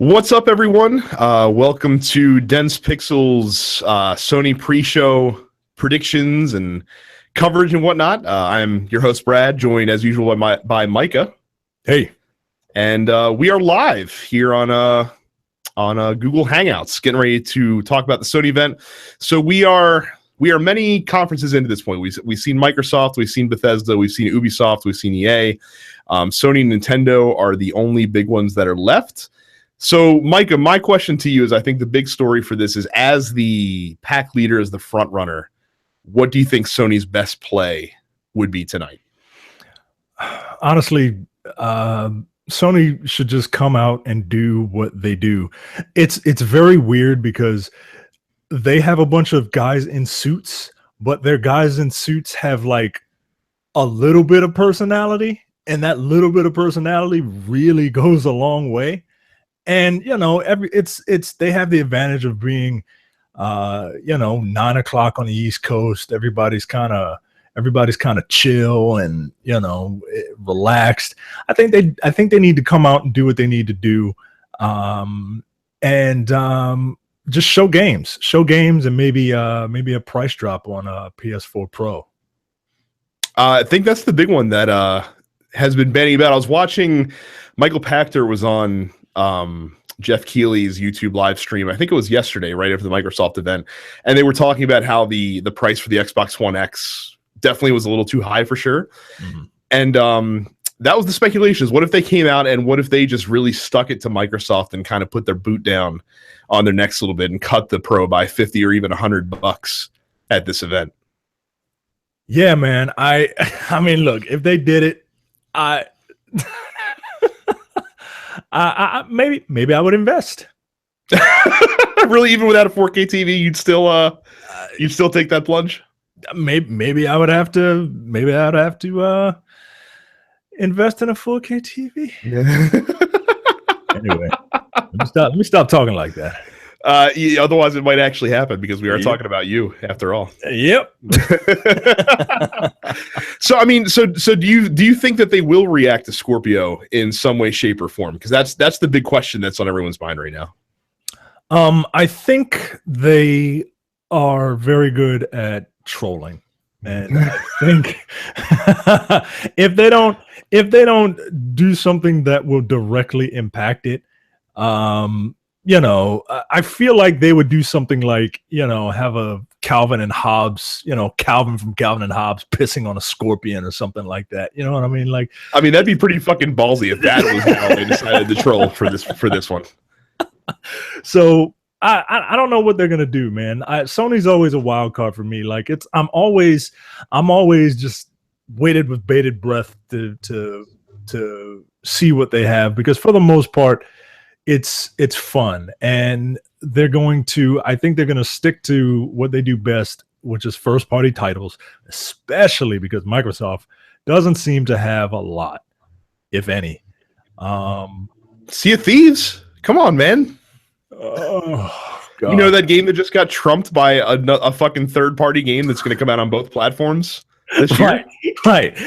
What's up, everyone? Welcome to Dense Pixels Sony pre-show predictions and coverage and whatnot. I'm your host, Brad, joined as usual by Micah. Hey. And we are live here on Google Hangouts, getting ready to talk about the Sony event. So we are many conferences into this point. We've seen Microsoft, we've seen Bethesda, we've seen Ubisoft, we've seen EA. Sony and Nintendo are the only big ones that are left. So, Micah, my question to you is, I think the big story for this is, as the pack leader, as the front runner, what do you think Sony's best play would be tonight? Honestly, Sony should just come out and do what they do. It's very weird because they have a bunch of guys in suits, but their guys in suits have like a little bit of personality, and that little bit of personality really goes a long way. And you know, they have the advantage of being 9 o'clock on the East Coast. Everybody's kind of chill and relaxed. I think they need to come out and do what they need to do, and just show games, and maybe a price drop on a PS4 Pro. I think that's the big one that has been banning about. I was watching Michael Pachter was on Jeff Keighley's YouTube live stream. I think it was yesterday, right after the Microsoft event, and they were talking about how the price for the Xbox One X definitely was a little too high for sure. Mm-hmm. And that was the speculation, is what if they came out and what if they just really stuck it to Microsoft and kind of put their boot down on their necks a little bit and cut the Pro by 50 or even $100 at this event? Yeah, man. I mean, look, if they did it, maybe I would invest. Really, even without a 4K TV, you'd still take that plunge? Maybe I would have to. Maybe I'd have to invest in a 4K TV. Yeah. Anyway, let me stop talking like that. Otherwise, it might actually happen, because we are talking about you after all. Yep. So I mean, so do you think that they will react to Scorpio in some way, shape, or form? Because that's the big question that's on everyone's mind right now. I think they are very good at trolling, and I think if they don't do something that will directly impact it, I feel like they would do something like, have a Calvin and Hobbes, Calvin from Calvin and Hobbes pissing on a scorpion or something like that. You know what I mean? Like, that'd be pretty fucking ballsy if that was how they decided to troll for this one. So I don't know what they're gonna do, man. Sony's always a wild card for me. Like, I'm always just waited with bated breath to see what they have, because for the most part, it's fun, and I think they're going to stick to what they do best, which is first party titles, especially because Microsoft doesn't seem to have a lot, if any. Sea of Thieves, come on, man. Oh, God. You know that game that just got trumped by a fucking third party game that's going to come out on both platforms this year? Right.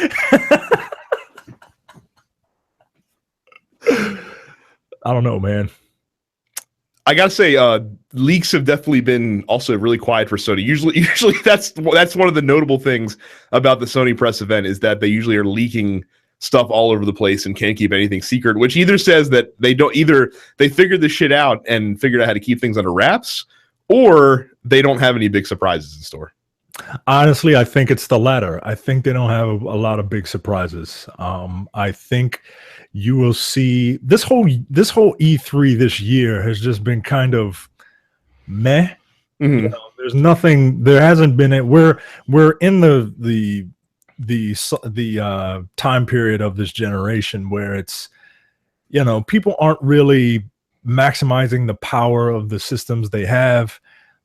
I don't know, man. I gotta say, leaks have definitely been also really quiet for Sony. Usually that's one of the notable things about the Sony press event, is that they usually are leaking stuff all over the place and can't keep anything secret, which either says that they figured this shit out and figured out how to keep things under wraps, or they don't have any big surprises in store. Honestly, I think it's the latter. I think they don't have a lot of big surprises. I think you will see this whole E3 this year has just been kind of meh. Mm-hmm. There's nothing. There hasn't been it. We're in the time period of this generation where it's, people aren't really maximizing the power of the systems they have.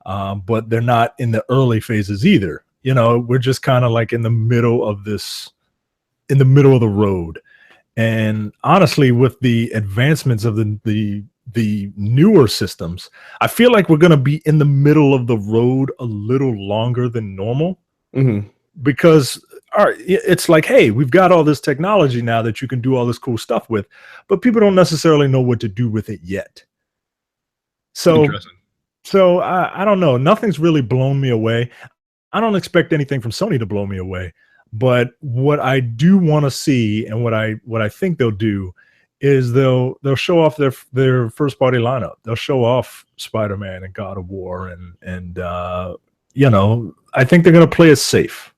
But they're not in the early phases either. We're just kind of like in the middle of the road. And honestly, with the advancements of the newer systems, I feel like we're going to be in the middle of the road a little longer than normal. Mm-hmm. Because it's like, hey, we've got all this technology now that you can do all this cool stuff with, but people don't necessarily know what to do with it yet. So Interesting. so I don't know. Nothing's really blown me away. I don't expect anything from Sony to blow me away. But what I do want to see, and what I think they'll do, is they'll show off their first party lineup. They'll show off Spider-Man and God of War, and I think they're going to play it safe.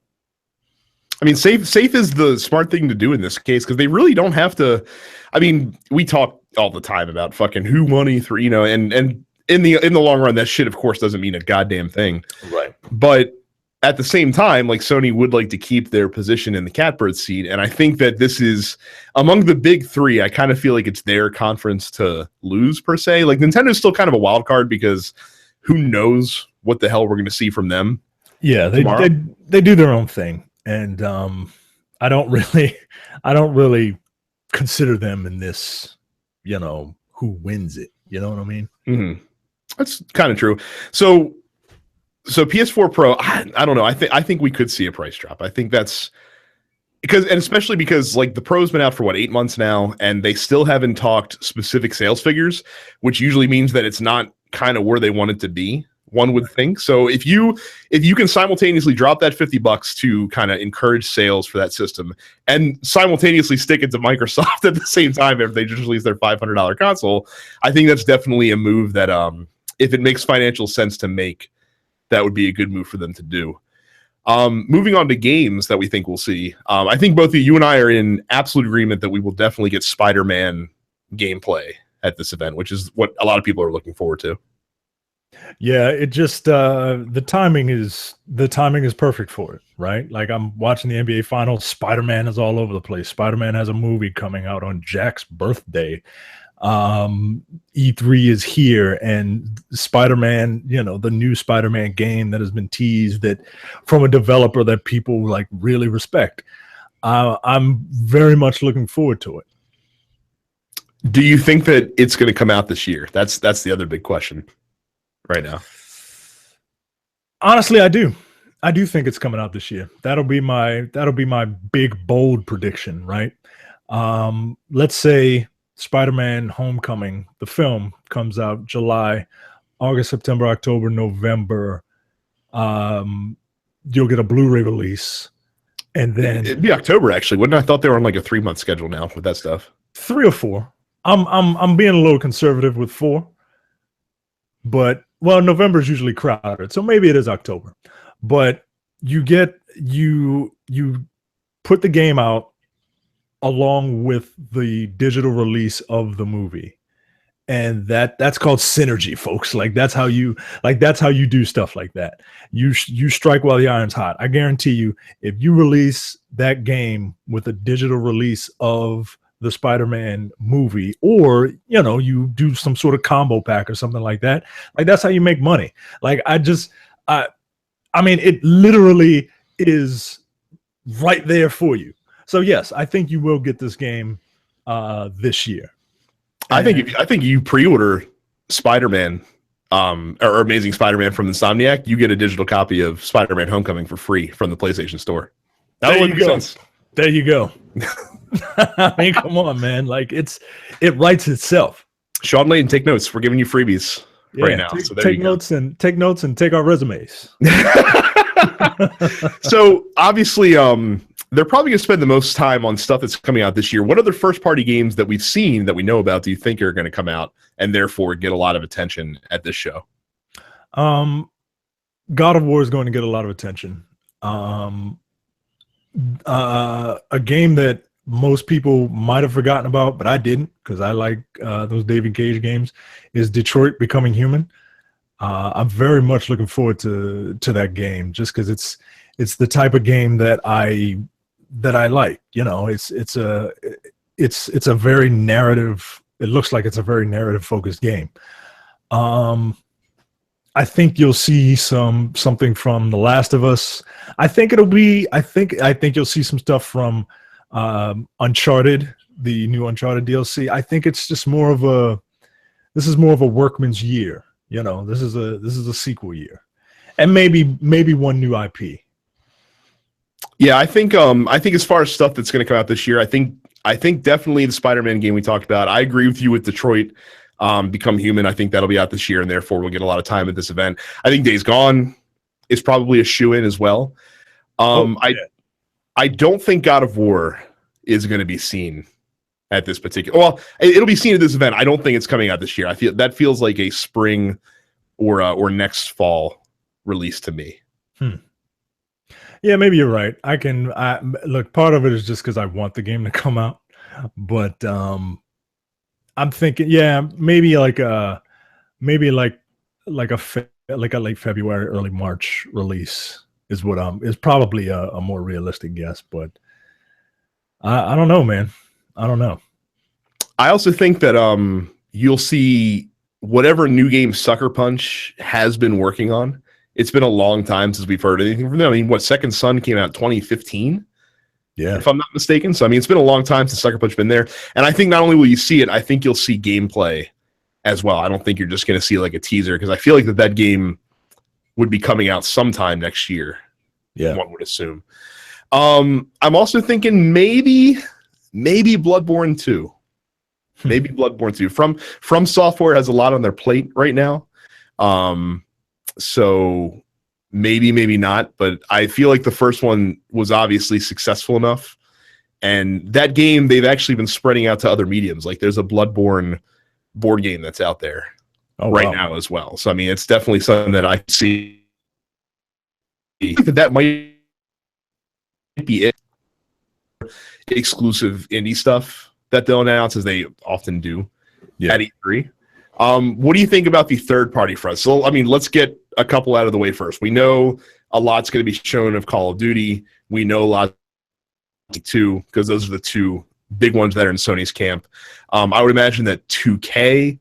I mean, safe is the smart thing to do in this case because they really don't have to. I mean, we talk all the time about fucking who won E3, and in the long run, that shit, of course, doesn't mean a goddamn thing. Right. But at the same time, like Sony would like to keep their position in the catbird seat, and I think that this is among the big three. I kind of feel like it's their conference to lose per se. Like Nintendo's still kind of a wild card because who knows what the hell we're going to see from them. Yeah, they do their own thing. And I don't really consider them in this, who wins it. You know what I mean? Mm-hmm. That's kind of true. So PS4 Pro, I don't know. I think we could see a price drop. I think that's especially because like the Pro's been out for 8 months now, and they still haven't talked specific sales figures, which usually means that it's not kind of where they want it to be. One would think. So if you can simultaneously drop that $50 to kind of encourage sales for that system and simultaneously stick it to Microsoft at the same time if they just release their $500 console, I think that's definitely a move that if it makes financial sense to make, that would be a good move for them to do. Moving on to games that we think we'll see. I think both of you and I are in absolute agreement that we will definitely get Spider-Man gameplay at this event, which is what a lot of people are looking forward to. Yeah, it just the timing is perfect for it, right? Like I'm watching the NBA Finals. Spider-Man is all over the place. Spider-Man has a movie coming out on Jack's birthday. E3 is here, and Spider-Man, the new Spider-Man game that has been teased that from a developer that people like really respect. I'm very much looking forward to it. Do you think that it's going to come out this year? That's the other big question right now. Honestly, I do think it's coming out this year. That'll be my big bold prediction, right? Let's say Spider-Man Homecoming, the film, comes out July, August, September, October, November. You'll get a Blu-ray release, and then it'd be October actually. Wouldn't I thought they were on like a 3-month schedule now with that stuff? 3 or 4. I'm being a little conservative with 4, but November is usually crowded, so maybe it is October. But you put the game out along with the digital release of the movie, and that's called synergy, folks. Like that's how you do stuff like that. You strike while the iron's hot. I guarantee you, if you release that game with a digital release of the Spider-Man movie, or you do some sort of combo pack or something like that, like that's how you make money. Like I mean, it literally is right there for you. So yes, I think you will get this game this year. I think you pre-order Spider-Man or Amazing Spider-Man from Insomniac, you get a digital copy of Spider-Man Homecoming for free from the PlayStation Store. That would make sense. There you go. I mean, come on, man. Like it writes itself. Sean Layton, take notes. We're giving you freebies right now. So take notes and take our resumes. So obviously, they're probably going to spend the most time on stuff that's coming out this year. What other first-party games that we've seen that we know about do you think are going to come out and therefore get a lot of attention at this show? God of War is going to get a lot of attention. A game that most people might have forgotten about, but I didn't, because I like those David Cage games, is Detroit Becoming Human. I'm very much looking forward to that game, just because it's the type of game that I like. It's a very narrative. It looks like it's a very narrative focused game. I think you'll see something from The Last of Us. I think you'll see some stuff from Uncharted, the new Uncharted DLC. I think it's just more of a workman's year. This is a sequel year, and maybe one new IP. Yeah, I think as far as stuff that's going to come out this year, I think definitely the Spider-Man game we talked about. I agree with you with Detroit. Become Human. I think that'll be out this year, and therefore we'll get a lot of time at this event. I think Days Gone is probably a shoe-in as well. I don't think God of War is going to be seen at this particular. Well, it'll be seen at this event. I don't think it's coming out this year. I feel that feels like a spring or next fall release to me. Yeah, maybe you're right. Look, part of it is just because I want the game to come out, but I'm thinking, yeah, maybe like a late February, early March release is probably a more realistic guess. But I don't know, man. I don't know. I also think that you'll see whatever new game Sucker Punch has been working on. It's been a long time since we've heard anything from them. I mean, Second Son came out 2015? Yeah. If I'm not mistaken. So, I mean, it's been a long time since Sucker Punch been there. And I think not only will you see it, I think you'll see gameplay as well. I don't think you're just going to see like a teaser, because I feel like that game would be coming out sometime next year. Yeah. One would assume. I'm also thinking maybe Bloodborne 2. Maybe Bloodborne 2. From Software has a lot on their plate right now. So maybe not, but I feel like the first one was obviously successful enough. And that game, they've actually been spreading out to other mediums. Like there's a Bloodborne board game that's out there now as well. So, I mean, it's definitely something that I see. That might be it. Exclusive indie stuff that they'll announce, as they often do at E3. What do you think about the third-party front? So, I mean, let's get a couple out of the way first. We know a lot's going to be shown of Call of Duty. We know a lot too, because those are the two big ones that are in Sony's camp. I would imagine that 2K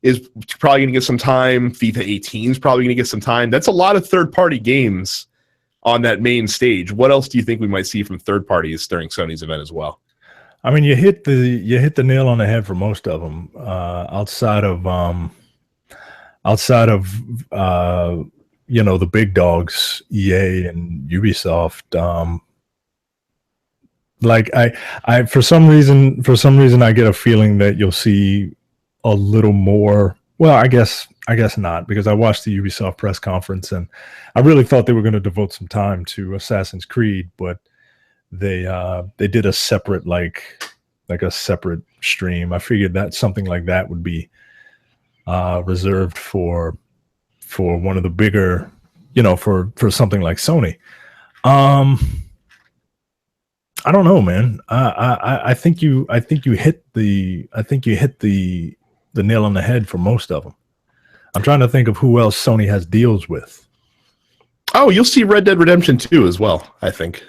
is probably going to get some time. FIFA 18 is probably going to get some time. That's a lot of third-party games on that main stage. What else do you think we might see from third parties during Sony's event as well? I mean, you hit the nail on the head for most of them. Outside of the big dogs, EA and Ubisoft. Like I for some reason I get a feeling that you'll see a little more. Well, I guess not, because I watched the Ubisoft press conference and I really thought they were going to devote some time to Assassin's Creed, but they did a separate like a separate stream. I figured that something like that would be reserved for one of the bigger, for something like Sony. I don't know, man. I think you hit the nail on the head for most of them. I'm trying to think of who else Sony has deals with. Oh, you'll see Red Dead Redemption 2 as well, I think.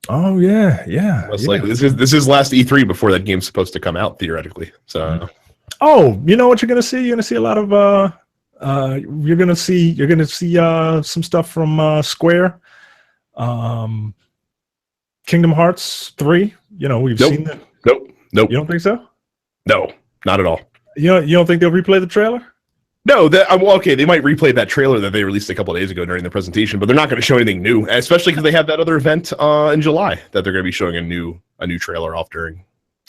Oh yeah. Most likely. This is last E3 before that game's supposed to come out, theoretically. So oh, you know what you're gonna see? You're gonna see a lot of you're gonna see some stuff from Square. Kingdom Hearts 3. We've seen that. Nope. You don't think so? No, not at all. You don't think they'll replay the trailer? No, okay. They might replay that trailer that they released a couple of days ago during the presentation, but they're not going to show anything new, especially because they have that other event in July that they're going to be showing a new trailer off during.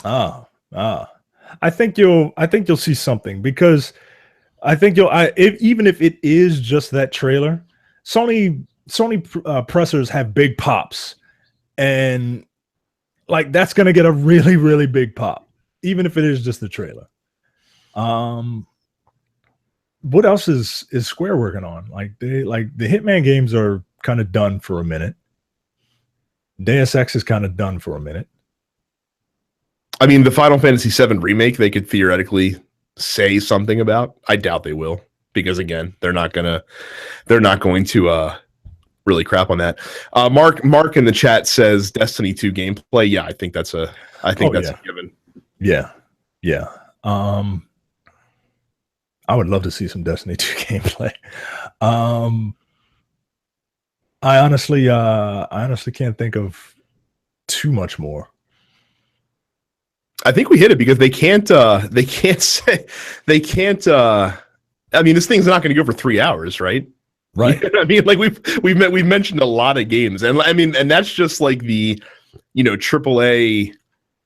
I think you'll see something, because I think even if it is just that trailer, Sony pressers have big pops, and like that's going to get a really, really big pop, even if it is just the trailer. What else is Square working on? The Hitman games are kind of done for a minute. Deus Ex is kind of done for a minute. I mean, the Final Fantasy VII remake, they could theoretically say something about. I doubt they will, because again, they're not going to really crap on that. Mark in the chat says Destiny 2 gameplay. Yeah, I think that's a given. Yeah. I would love to see some Destiny 2 gameplay. I honestly can't think of too much more. I think we hit it, because they can't. I mean, this thing's not going to go for 3 hours, right? Right. I mean, like we've mentioned a lot of games, and I mean, and that's just like the AAA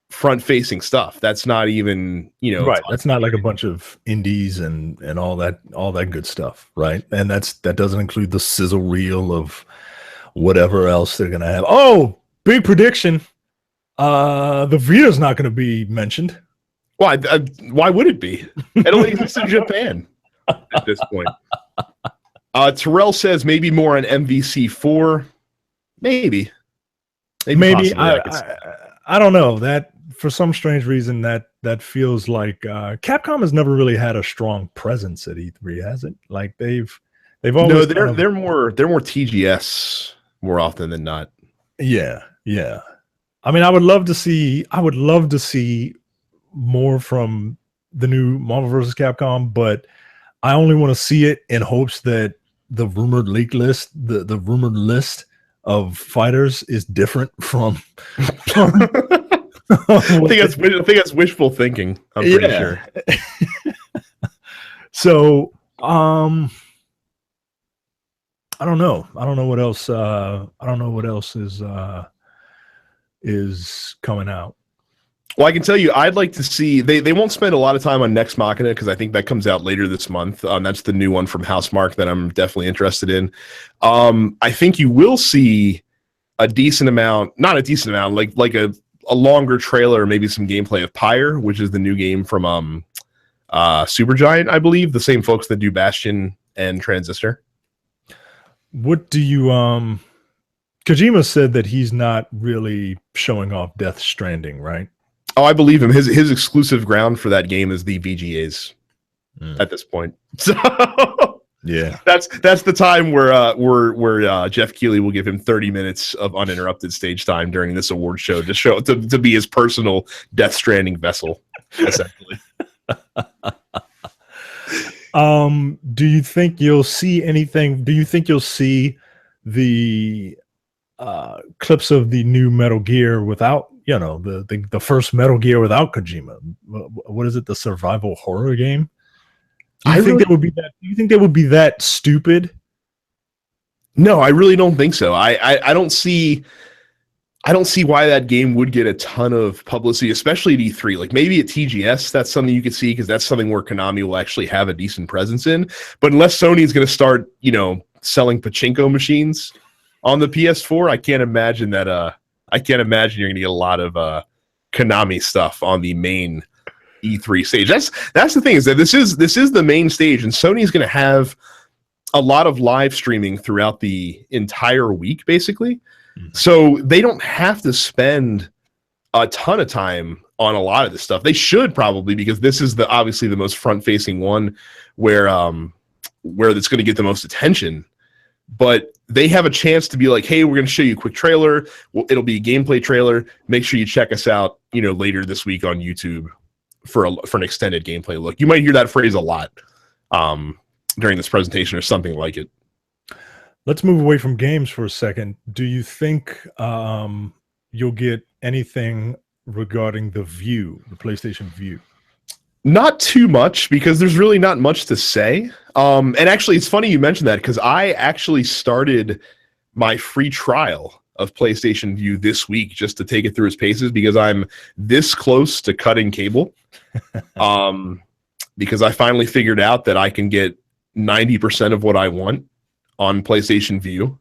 front-facing stuff. That's not even, Right. That's not like a bunch of indies and all that good stuff, right? And that doesn't include the sizzle reel of whatever else they're gonna have. Oh, big prediction. The Vita's not gonna be mentioned. Why? Why would it be? It only exists in Japan at this point. Terrell says maybe more on MVC4. Maybe. I don't know. That for some strange reason that feels like Capcom has never really had a strong presence at E3, has it? Like they've always they're more TGS more often than not. Yeah. I mean, I would love to see more from the new Marvel vs. Capcom, but I only want to see it in hopes that the rumored leak list, the rumored list of fighters is different from I think that's wishful thinking. I'm pretty sure. So, I don't know. I don't know what else. I don't know what else is coming out. Well, I can tell you, I'd like to see. They won't spend a lot of time on Next Machina because I think that comes out later this month. That's the new one from Housemarque that I'm definitely interested in. I think you will see a decent amount, not a decent amount, like a longer trailer, maybe some gameplay of Pyre, which is the new game from Supergiant, I believe, the same folks that do Bastion and Transistor. What do you Kojima said that he's not really showing off Death Stranding, right? Oh, I believe him. His exclusive ground for that game is the VGAs at this point. So yeah, that's the time where Jeff Keighley will give him 30 minutes of uninterrupted stage time during this award show to be his personal Death Stranding vessel, essentially. Do you think you'll see anything? Do you think you'll see the clips of the new Metal Gear without, the first Metal Gear without Kojima? What is it? The survival horror game? Do you think they would be that stupid? No, I really don't think so. I don't see why that game would get a ton of publicity, especially at E3. Like maybe at TGS, that's something you could see because that's something where Konami will actually have a decent presence in. But unless Sony is going to start, selling pachinko machines on the PS4, I can't imagine that. I can't imagine you're going to get a lot of Konami stuff on the main E3 stage. That's the thing, is that this is the main stage, and Sony's going to have a lot of live streaming throughout the entire week, basically. So they don't have to spend a ton of time on a lot of this stuff. They should probably, because this is obviously the most front-facing one where it's going to get the most attention. But they have a chance to be like, hey, we're going to show you a quick trailer. It'll be a gameplay trailer. Make sure you check us out, later this week on YouTube for an extended gameplay look. You might hear that phrase a lot during this presentation or something like it. Let's move away from games for a second. Do you think you'll get anything regarding the PlayStation Vue? Not too much, because there's really not much to say. And actually, it's funny you mentioned that, because I actually started my free trial of PlayStation Vue this week just to take it through its paces, because I'm this close to cutting cable. Because I finally figured out that I can get 90% of what I want on PlayStation Vue.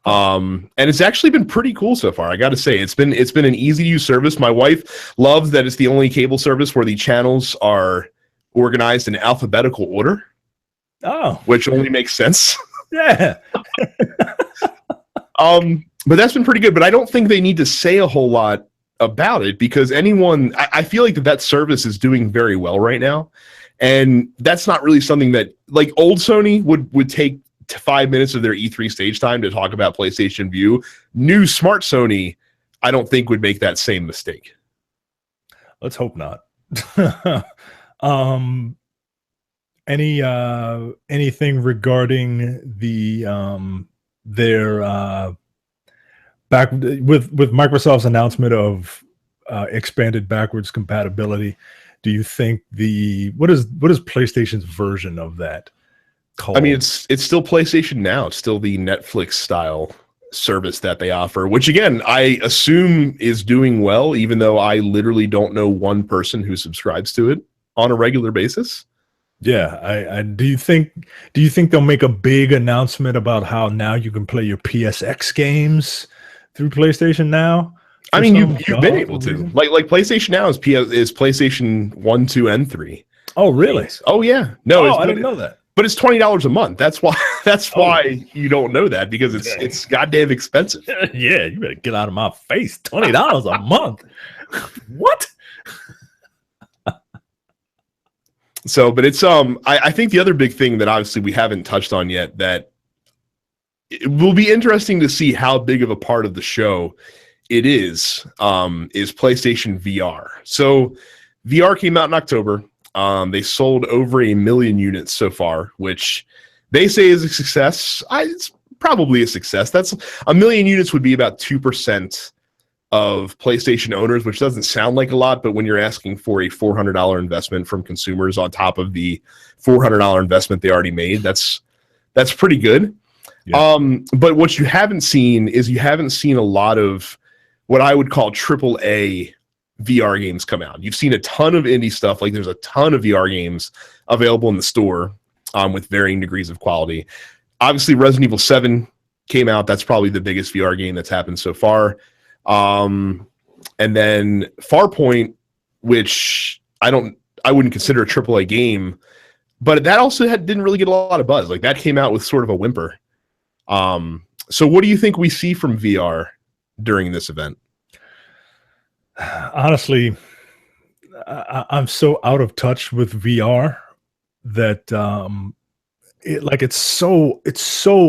And it's actually been pretty cool so far. I got to say, it's been an easy to use service. My wife loves that it's the only cable service where the channels are organized in alphabetical order. Oh, which only makes sense. Yeah. But that's been pretty good. But I don't think they need to say a whole lot about it, because I feel like that service is doing very well right now. And that's not really something that, like, old Sony would take 5 minutes of their E3 stage time to talk about PlayStation Vue. New smart Sony, I don't think, would make that same mistake. Let's hope not. Anything regarding their back with Microsoft's announcement of expanded backwards compatibility? Do you think what is PlayStation's version of that called? I mean, it's still PlayStation Now. It's still the Netflix style service that they offer, which again, I assume is doing well, even though I literally don't know one person who subscribes to it on a regular basis. Yeah, I do you think they'll make a big announcement about how now you can play your PSX games through PlayStation Now? I mean, you've been able to reason? like PlayStation Now is PlayStation 1, 2, and 3. Oh, really? Oh, yeah. No, I didn't know that. But it's $20 a month. That's why you don't know that, because it's goddamn expensive. Yeah, you better get out of my face. $20 a month. What? So, but it's I think the other big thing that obviously we haven't touched on yet, that it will be interesting to see how big of a part of the show it is PlayStation VR. So VR came out in October. They sold over 1 million units so far, which they say is a success. It's probably a success. That's 1 million units would be about 2% of PlayStation owners, which doesn't sound like a lot, but when you're asking for a $400 investment from consumers on top of the $400 investment they already made, that's pretty good. Yeah. But what you haven't seen is a lot of what I would call AAA VR games come out. You've seen a ton of indie stuff. Like, there's a ton of VR games available in the store with varying degrees of quality. Obviously, Resident Evil 7 came out. That's probably the biggest VR game that's happened so far. And then Farpoint, which I wouldn't consider a AAA game, but that also didn't really get a lot of buzz. Like, that came out with sort of a whimper. So what do you think we see from VR during this event? Honestly, I'm so out of touch with VR that it's so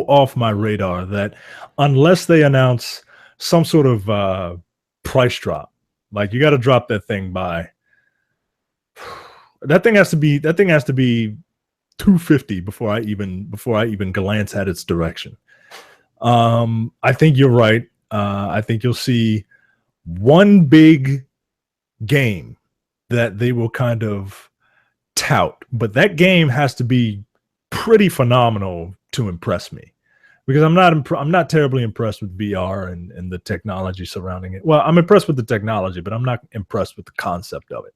off my radar that unless they announce some sort of price drop, like, you got to drop that thing by, that thing has to be $250 before I even glance at its direction. I think you're right. I think you'll see one big game that they will kind of tout, but that game has to be pretty phenomenal to impress me, because I'm not terribly impressed with VR and the technology surrounding it. Well, I'm impressed with the technology, but I'm not impressed with the concept of it.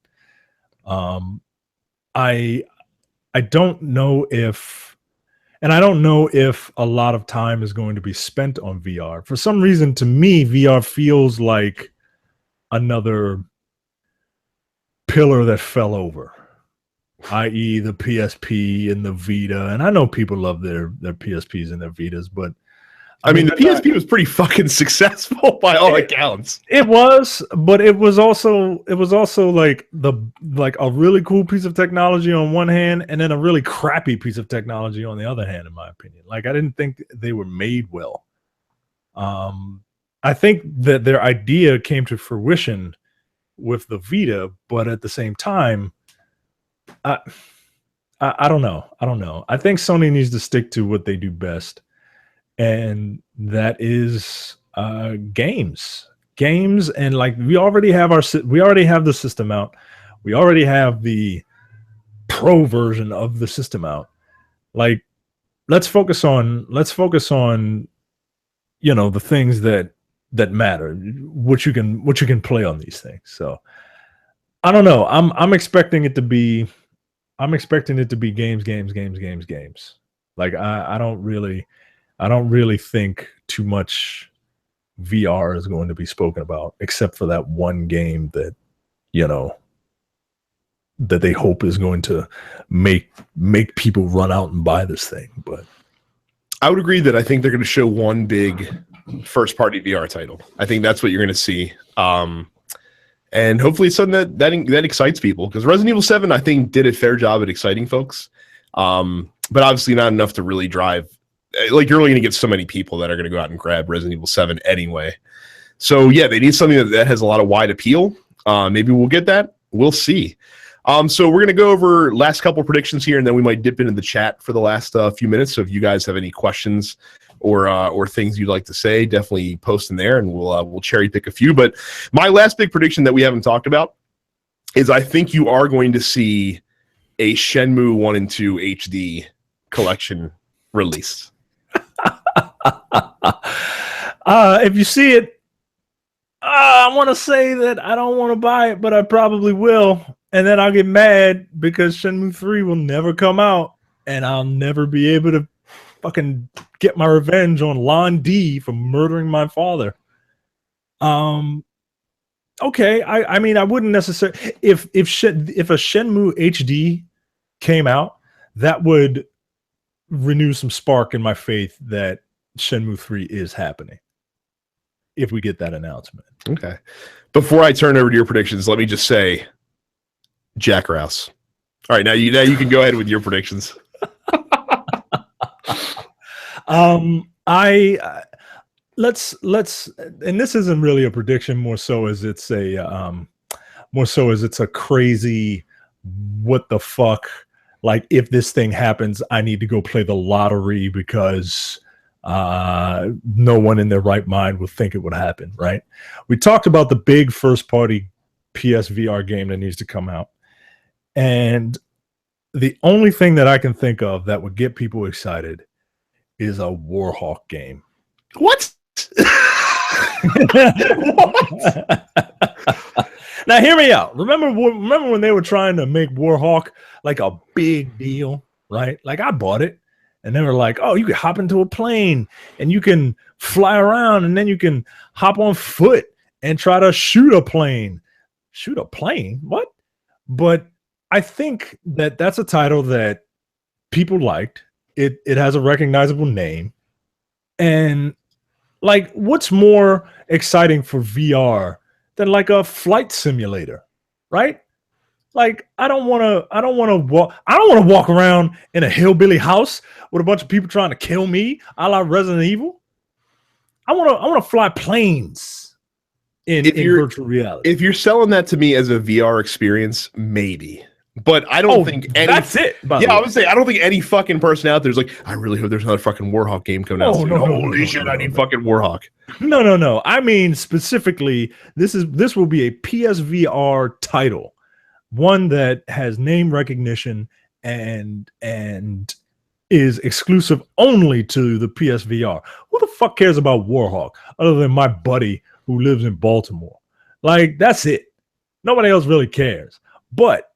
I don't know if a lot of time is going to be spent on VR. For some reason, to me, VR feels like another pillar that fell over, i.e. the PSP and the Vita. And I know people love their PSPs and their Vitas, but I mean, the PSP was pretty fucking successful by all accounts. It was, but it was also like a really cool piece of technology on one hand, and then a really crappy piece of technology on the other hand, in my opinion. Like, I didn't think they were made well. I think that their idea came to fruition with the Vita, but at the same time, I don't know. I think Sony needs to stick to what they do best, and that is games. And like, we already have the system out. We already have the pro version of the system out. Like, let's focus on the things that matter, what you can play on these things. So I don't know. I'm expecting it to be games. Like, I don't really think too much VR is going to be spoken about, except for that one game that that they hope is going to make people run out and buy this thing. But I would agree that I think they're going to show one big first party VR title. I think that's what you're going to see. And hopefully it's something that excites people, because Resident Evil 7, I think, did a fair job at exciting folks. But obviously not enough to really drive. Like, you're only going to get so many people that are going to go out and grab Resident Evil 7 anyway. So yeah, they need something that has a lot of wide appeal. Maybe we'll get that. We'll see. So we're going to go over last couple predictions here, and then we might dip into the chat for the last few minutes. So if you guys have any questions or things you'd like to say, definitely post in there, and we'll cherry pick a few. But my last big prediction that we haven't talked about is, I think you are going to see a Shenmue 1 and 2 HD collection release. If you see it, I want to say that I don't want to buy it, but I probably will. And then I'll get mad because Shenmue 3 will never come out, and I'll never be able to fucking get my revenge on Lon D for murdering my father. Okay, I mean, I wouldn't necessarily if a Shenmue HD came out, that would renew some spark in my faith that Shenmue 3 is happening. If we get that announcement. Okay. Before I turn over to your predictions, let me just say Jack Rouse. All right, now you can go ahead with your predictions. Let's and this isn't really a prediction, more so as it's a crazy what the fuck, like if this thing happens I need to go play the lottery because no one in their right mind would think it would happen, right? We talked about the big first party PSVR game that needs to come out, and the only thing that I can think of that would get people excited is a Warhawk game. What? What? Now hear me out. Remember when they were trying to make Warhawk like a big deal, right? Like I bought it and they were like, oh, you can hop into a plane and you can fly around and then you can hop on foot and try to shoot a plane. Shoot a plane? What? But I think that that's a title that people liked. It has a recognizable name. And like, what's more exciting for VR than like a flight simulator, right? Like, I don't want to walk around in a hillbilly house with a bunch of people trying to kill me, a la Resident Evil. I want to fly planes in virtual reality. If you're selling that to me as a VR experience, maybe. But I don't think any. That's it. I would say I don't think any fucking person out there's like, I really hope there's another fucking Warhawk game coming out. Holy shit, I need fucking Warhawk. No. I mean, specifically, this will be a PSVR title, one that has name recognition and is exclusive only to the PSVR. Who the fuck cares about Warhawk other than my buddy who lives in Baltimore? Like, that's it. Nobody else really cares. But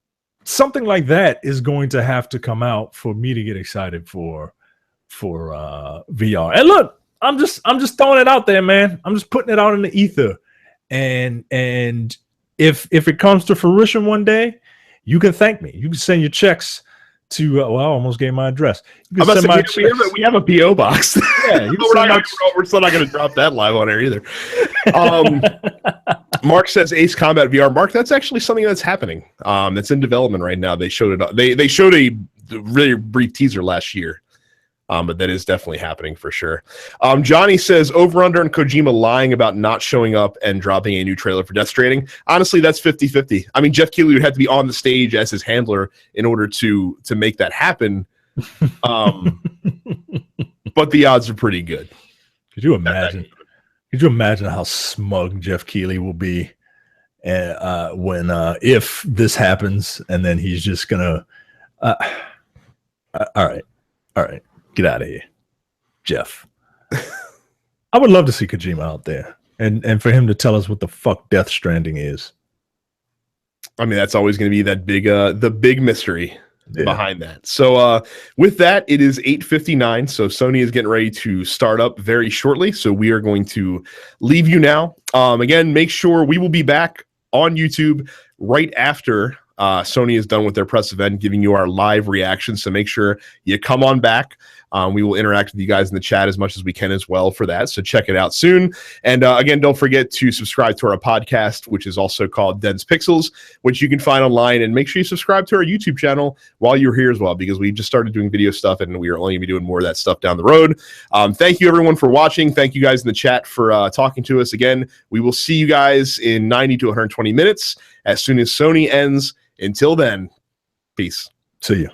something like that is going to have to come out for me to get excited for VR. And look, I'm just throwing it out there, man. I'm just putting it out in the ether. And if it comes to fruition one day, you can thank me. You can send your checks to I almost gave my address. You can send we have a PO box. Yeah, we're still not going to drop that live on air either. Mark says Ace Combat VR. Mark, that's actually something that's happening. That's in development right now. They showed it. They showed a really brief teaser last year. But that is definitely happening for sure. Johnny says over under and Kojima lying about not showing up and dropping a new trailer for Death Stranding. Honestly, that's 50-50. I mean, Jeff Keighley would have to be on the stage as his handler in order to make that happen. But the odds are pretty good. Could you imagine? Could you imagine how smug Jeff Keighley will be when if this happens and then he's just gonna all right. Get out of here, Jeff. I would love to see Kojima out there and for him to tell us what the fuck Death Stranding is. I mean, that's always going to be that big, the big mystery behind that. So with that, it is 8:59. So Sony is getting ready to start up very shortly. So we are going to leave you now. Again, make sure we will be back on YouTube right after Sony is done with their press event, giving you our live reactions. So make sure you come on back. We will interact with you guys in the chat as much as we can as well for that. So check it out soon. And again, don't forget to subscribe to our podcast, which is also called Dense Pixels, which you can find online. And make sure you subscribe to our YouTube channel while you're here as well, because we just started doing video stuff and we are only going to be doing more of that stuff down the road. Thank you, everyone, for watching. Thank you guys in the chat for talking to us. Again, we will see you guys in 90 to 120 minutes as soon as Sony ends. Until then, peace. See you.